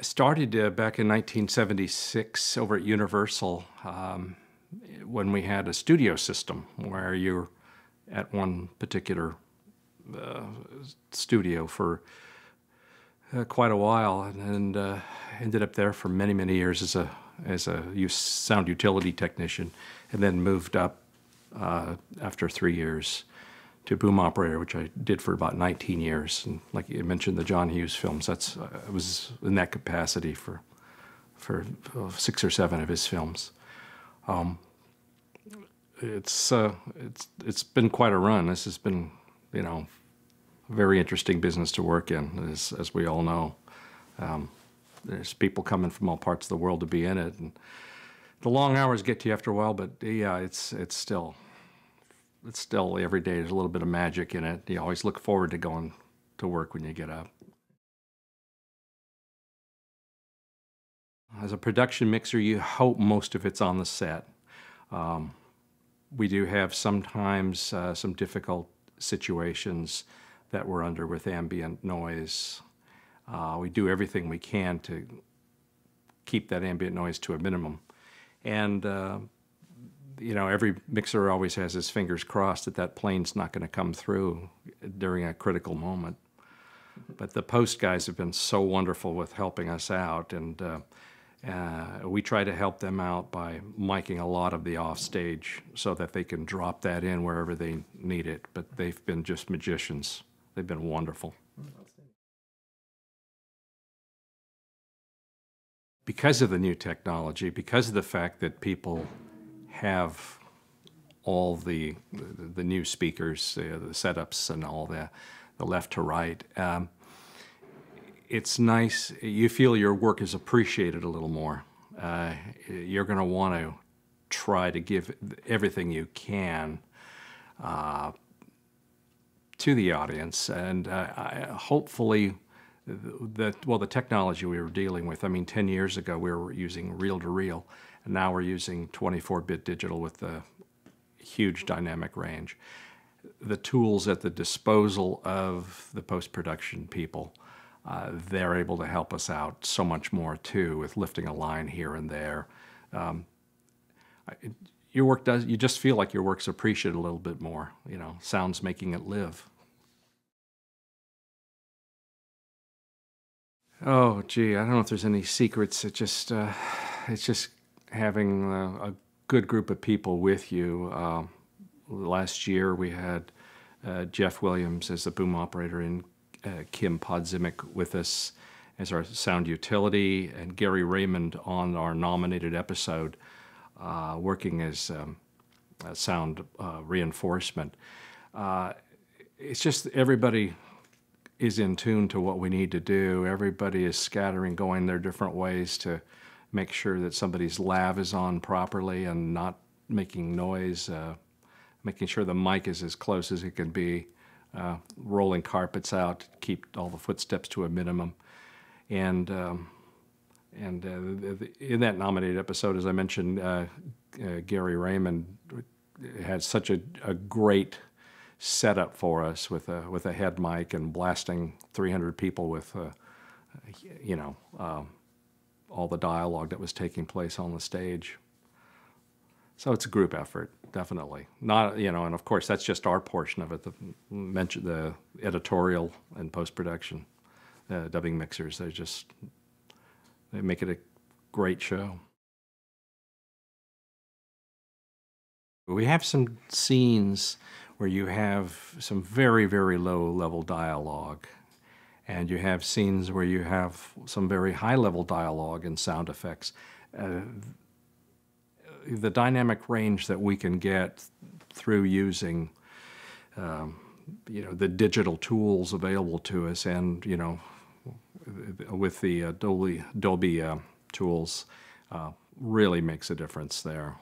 I started back in 1976 over at Universal when we had a studio system where you're at one particular uh, studio for quite a while, and ended up there for many, many years as a sound utility technician, and then moved up after 3 years to boom operator, which I did for about 19 years. And like you mentioned, the John Hughes films, I was in that capacity for 6 or 7 of his films. Um, it's been quite a run. This has been, you know, a very interesting business to work in, as we all know. There's people coming from all parts of the world to be in it, and the long hours get to you after a while. But yeah, it's still every day there's a little bit of magic in it. You always look forward to going to work when you get up. As a production mixer, you hope most of it's on the set. Um, we do have sometimes some difficult situations that we're under with ambient noise. We do everything we can to keep that ambient noise to a minimum. And you know, every mixer always has his fingers crossed that that plane's not going to come through during a critical moment. But the post guys have been so wonderful with helping us out, and we try to help them out by miking a lot of the offstage so that they can drop that in wherever they need it. But they've been just magicians. They've been wonderful. Because of the new technology, because of the fact that people have all the new speakers, the setups and all the left to right, it's nice. You feel your work is appreciated a little more. You're going to want to try to give everything you can to the audience, and hopefully the technology we were dealing with, I mean, 10 years ago we were using reel-to-reel, and now we're using 24-bit digital with a huge dynamic range. The tools at the disposal of the post-production people, they're able to help us out so much more too, with lifting a line here and there. Your work you just feel like your work's appreciated a little bit more, you know, sound's making it live. Oh, gee, I don't know if there's any secrets. It's just having a good group of people with you. Last year we had Jeff Williams as the boom operator and Kim Podzimic with us as our sound utility, and Gary Raymond on our nominated episode, working as sound reinforcement. It's just everybody is in tune to what we need to do. Everybody is scattering, going their different ways to make sure that somebody's lav is on properly and not making noise, making sure the mic is as close as it can be, rolling carpets out to keep all the footsteps to a minimum. And in that nominated episode, as I mentioned, Gary Raymond had such a great setup for us with a head mic and blasting 300 people with, you know, all the dialogue that was taking place on the stage. So it's a group effort, definitely. Not, you know, and of course that's just our portion of it. The editorial and post-production, dubbing mixers. They make it a great show. We have some scenes where you have some very, very low-level dialogue, and you have scenes where you have some very high-level dialogue and sound effects. The dynamic range that we can get through using, you know, the digital tools available to us, and, you know, with the Dolby tools, really makes a difference there.